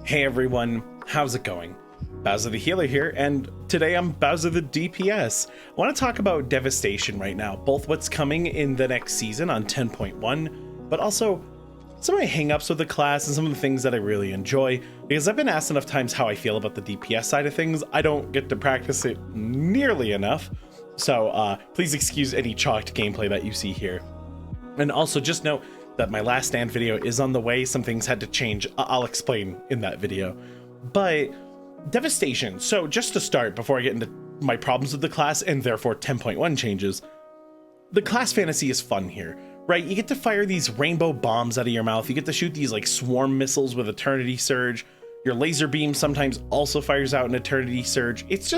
Hey everyone, how's it going? Bowser the Healer here, and today I'm Bowser the DPS. I want to talk about Devastation right now, both what's coming in the next season on 10.1, but also some of my hangups with the class and some of the things that I really enjoy, because I've been asked enough times how I feel about the DPS side of things. I don't get to practice it nearly enough, so please excuse any chalked gameplay that you see here. And also just note that my last stand video is on the way. Some things had to change. I'll explain in that video. But Devastation. So just to start, before I get into my problems with the class and therefore 10.1 changes, the class fantasy is fun here, right? You get to fire these rainbow bombs out of your mouth. You get to shoot these like swarm missiles with Eternity Surge. Your laser beam sometimes also fires out an Eternity Surge. It's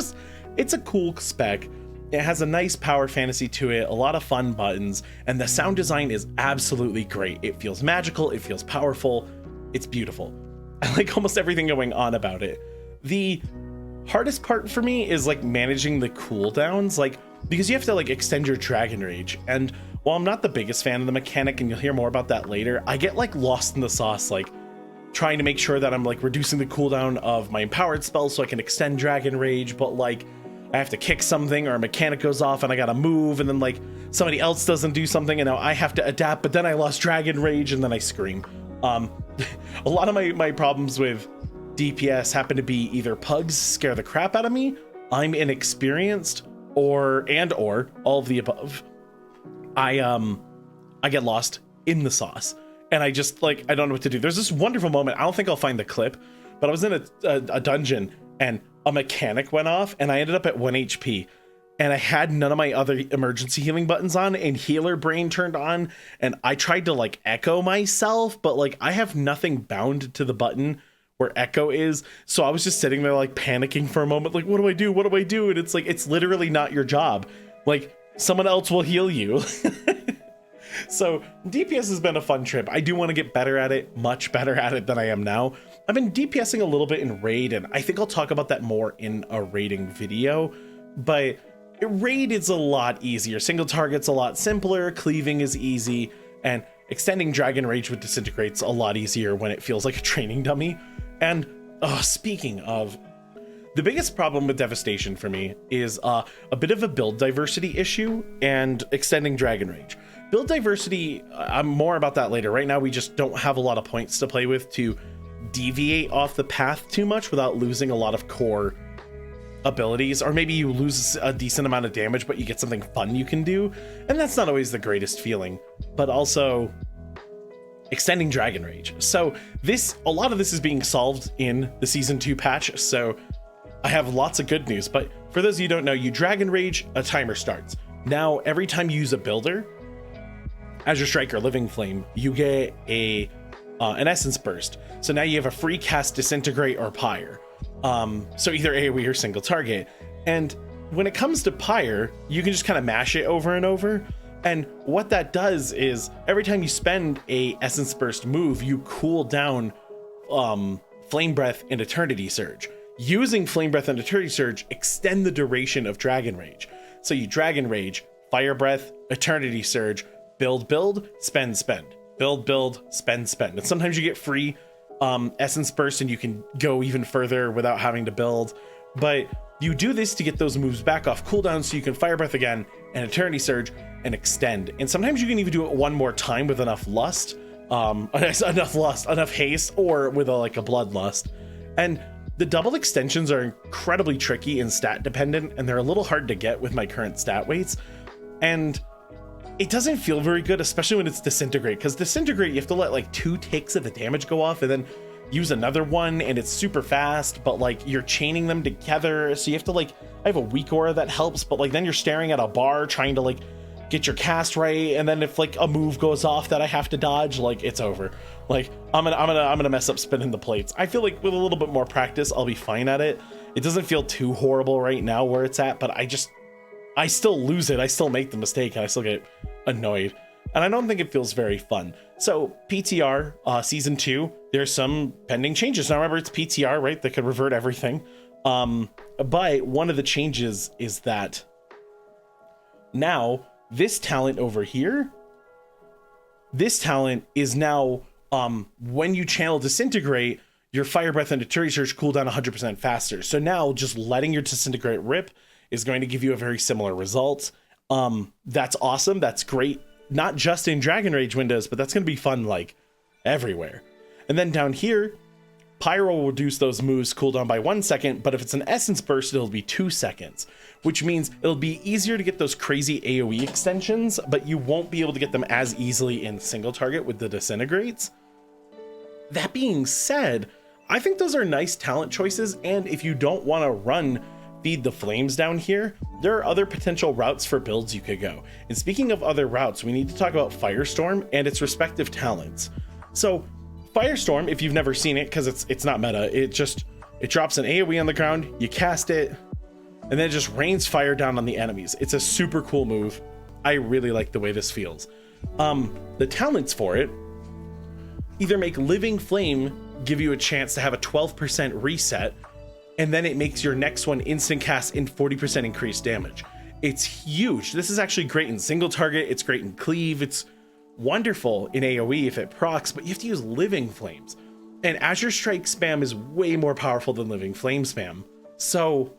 a cool spec. It has a nice power fantasy to it, a lot of fun buttons, and the sound design is absolutely great. It feels magical, it feels powerful, it's beautiful. I like almost everything going on about it. The hardest part for me is like managing the cooldowns, like because you have to like extend your Dragon Rage, and while I'm not the biggest fan of the mechanic, and you'll hear more about that later, I get like lost in the sauce, like trying to make sure that I'm like reducing the cooldown of my empowered spells so I can extend Dragon Rage, but like I have to kick something or a mechanic goes off and I gotta move, and then like somebody else doesn't do something and now I have to adapt, but then I lost Dragon Rage and then I scream. A lot of my problems with DPS happen to be either pugs scare the crap out of me, I'm inexperienced, or all of the above. I get lost in the sauce and I just like, I don't know what to do. There's this wonderful moment, I don't think I'll find the clip, but I was in a dungeon and a mechanic went off and I ended up at 1 HP and I had none of my other emergency healing buttons on, and healer brain turned on, and I tried to like echo myself, but like I have nothing bound to the button where echo is. So I was just sitting there like panicking for a moment, like, what do I do? What do I do? And it's like, it's literally not your job. Like someone else will heal you. So DPS has been a fun trip. I do want to get better at it, much better at it than I am now. I've been DPSing a little bit in raid, and I think I'll talk about that more in a raiding video, but raid is a lot easier. Single target's a lot simpler, cleaving is easy, and extending Dragon Rage with Disintegrate's a lot easier when it feels like a training dummy. And speaking of, the biggest problem with Devastation for me is a bit of a build diversity issue and extending Dragon Rage. Build diversity, I'm more about that later. Right now, we just don't have a lot of points to play with to deviate off the path too much without losing a lot of core abilities, or maybe you lose a decent amount of damage, but you get something fun you can do, and that's not always the greatest feeling. But also extending Dragon Rage. So a lot of this is being solved in the season 2 patch, so I have lots of good news. But for those of you who don't know, you Dragon Rage, a timer starts. Now, every time you use a builder, as your striker Living Flame, you get an essence burst. So now you have a free cast Disintegrate or Pyre. So either AoE or single target. And when it comes to Pyre, you can just kind of mash it over and over. And what that does is every time you spend a essence burst move, you cool down Flame Breath and Eternity Surge. Using Flame Breath and Eternity Surge extend the duration of Dragon Rage. So you Dragon Rage, Fire Breath, Eternity Surge, build, spend, build, spend. And sometimes you get free essence burst and you can go even further without having to build. But you do this to get those moves back off cooldown so you can Fire Breath again and Eternity Surge and extend. And sometimes you can even do it one more time with enough lust, enough haste, or with a bloodlust. And the double extensions are incredibly tricky and stat dependent, and they're a little hard to get with my current stat weights. And it doesn't feel very good, especially when it's Disintegrate, because Disintegrate, you have to let like 2 ticks of the damage go off and then use another one, and it's super fast, but like you're chaining them together. So you have to like, I have a weak aura that helps, but like then you're staring at a bar trying to like get your cast right, and then if like a move goes off that I have to dodge, like it's over. Like I'm gonna mess up spinning the plates. I feel like with a little bit more practice, I'll be fine at it. It doesn't feel too horrible right now where it's at, but I still lose it. I still make the mistake and I still get annoyed. And I don't think it feels very fun. So PTR, season 2, there's some pending changes. Now remember, it's PTR, right? That could revert everything. But one of the changes is that now this talent over here, this talent is now when you channel Disintegrate, your fire breath and deterrent surge cool down 100% faster. So now just letting your disintegrate rip is going to give you a very similar result. That's awesome. That's great. Not just in Dragon Rage windows, but that's going to be fun like everywhere. And then down here, Pyro will reduce those moves cooldown by 1 second, but if it's an Essence Burst, it'll be 2 seconds, which means it'll be easier to get those crazy AoE extensions, but you won't be able to get them as easily in single target with the disintegrates. That being said, I think those are nice talent choices, and if you don't want to run Feed the Flames down here, there are other potential routes for builds you could go. And speaking of other routes, we need to talk about Firestorm and its respective talents. So Firestorm, if you've never seen it, because it's not meta, it drops an AoE on the ground, you cast it, and then it just rains fire down on the enemies. It's a super cool move. I really like the way this feels. The talents for it either make Living Flame give you a chance to have a 12% reset, and then it makes your next one instant cast in 40% increased damage. It's huge. This is actually great in single target. It's great in cleave. It's wonderful in AoE if it procs, but you have to use Living Flames. And Azure Strike spam is way more powerful than Living Flame spam. So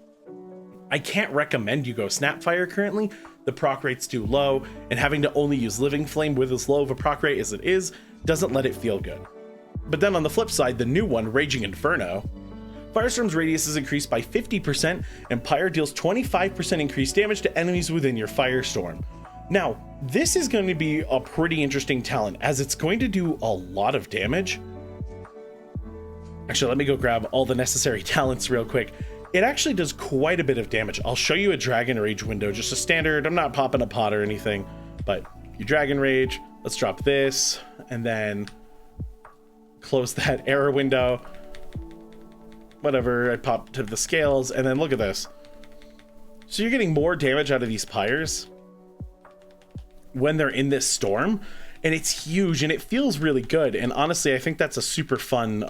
I can't recommend you go Snapfire currently. The proc rate's too low, and having to only use Living Flame with as low of a proc rate as it is doesn't let it feel good. But then on the flip side, the new one, Raging Inferno, Firestorm's radius is increased by 50%, and Pyre deals 25% increased damage to enemies within your Firestorm. Now, this is going to be a pretty interesting talent, as it's going to do a lot of damage. Actually, let me go grab all the necessary talents real quick. It actually does quite a bit of damage. I'll show you a Dragon Rage window, just a standard. I'm not popping a pot or anything, but you Dragon Rage. Let's drop this, and then close that error window. Whatever, I pop to the scales, and then look at this. So you're getting more damage out of these pyres when they're in this storm, and it's huge, and it feels really good. And honestly, I think that's a super fun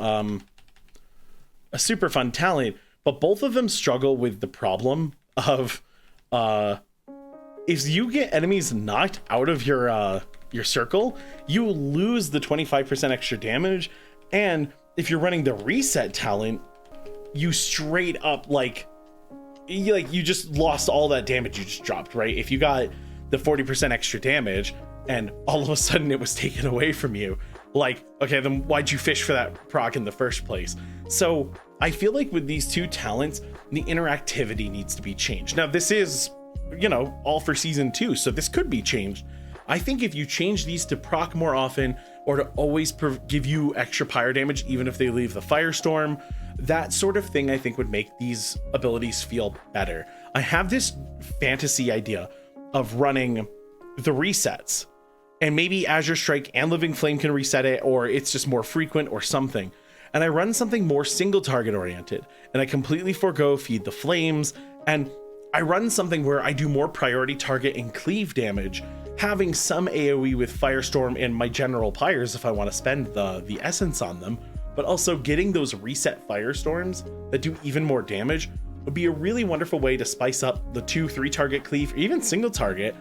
talent. But both of them struggle with the problem of if you get enemies knocked out of your circle, you lose the 25% extra damage. And if you're running the reset talent, you straight up like you just lost all that damage you just dropped, right? If you got the 40% extra damage and all of a sudden it was taken away from you, like, okay, then why'd you fish for that proc in the first place? So I feel like with these two talents, the interactivity needs to be changed. Now, this is, all for season 2, so this could be changed. I think if you change these to proc more often, or to always give you extra pyre damage, even if they leave the Firestorm, that sort of thing I think would make these abilities feel better. I have this fantasy idea of running the resets, and maybe Azure Strike and Living Flame can reset it, or it's just more frequent or something. And I run something more single target oriented, and I completely forego Feed the Flames, and I run something where I do more priority target and cleave damage, having some AoE with Firestorm and my general pyres if I want to spend the essence on them, but also getting those reset Firestorms that do even more damage would be a really wonderful way to spice up the 2-3 target cleave, or even single target,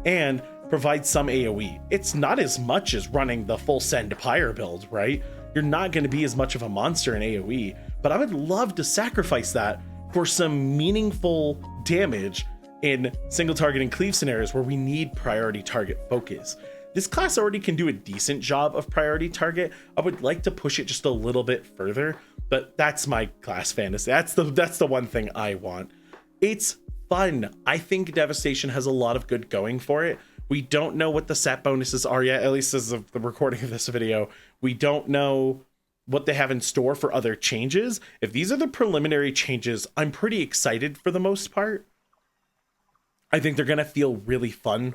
and provide some AoE. It's not as much as running the full send pyre build, right? You're not going to be as much of a monster in AoE, but I would love to sacrifice that for some meaningful damage in single target and cleave scenarios where we need priority target focus. This class already can do a decent job of priority target. I would like to push it just a little bit further, but that's my class fantasy. That's the one thing I want. It's fun. I think Devastation has a lot of good going for it. We don't know what the set bonuses are yet, at least as of the recording of this video. We don't know what they have in store for other changes. If these are the preliminary changes, I'm pretty excited for the most part. I think they're gonna feel really fun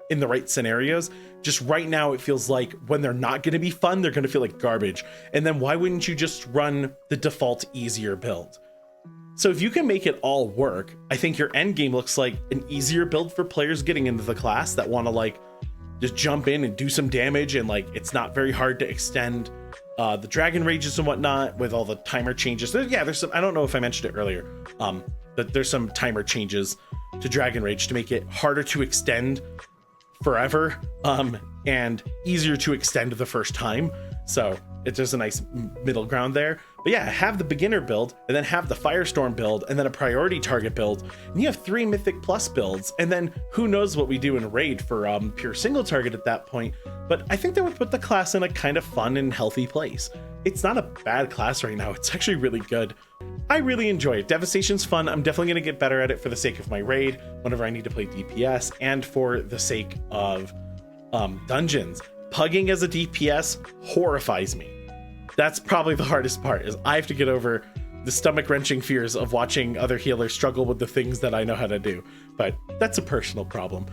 in the right scenarios. Just right now, it feels like when they're not gonna be fun, they're gonna feel like garbage. And then why wouldn't you just run the default easier build? So if you can make it all work, I think your end game looks like an easier build for players getting into the class that want to like just jump in and do some damage, and like it's not very hard to extend the Dragon Rages and whatnot with all the timer changes. There's some, I don't know if I mentioned it earlier, but there's some timer changes to Dragon Rage to make it harder to extend forever and easier to extend the first time. So It's just a nice middle ground there. But yeah, have the beginner build, and then have the Firestorm build, and then a priority target build, and you have 3 Mythic Plus builds, and then who knows what we do in Raid for pure single target at that point. But I think that would put the class in a kind of fun and healthy place. It's not a bad class right now, it's actually really good. I really enjoy it. Devastation's fun. I'm definitely going to get better at it for the sake of my raid, whenever I need to play DPS, and for the sake of dungeons. Pugging as a DPS horrifies me. That's probably the hardest part, is I have to get over the stomach-wrenching fears of watching other healers struggle with the things that I know how to do. But that's a personal problem.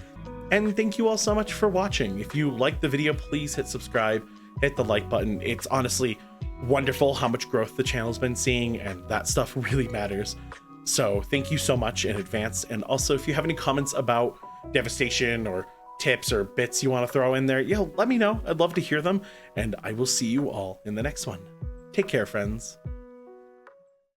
And thank you all so much for watching. If you liked the video, please hit subscribe, hit the like button. It's honestly wonderful how much growth the channel's been seeing, and that stuff really matters. So thank you so much in advance. And also, if you have any comments about Devastation or tips or bits you want to throw in there, let me know. I'd love to hear them, and I will see you all in the next one. Take care, friends.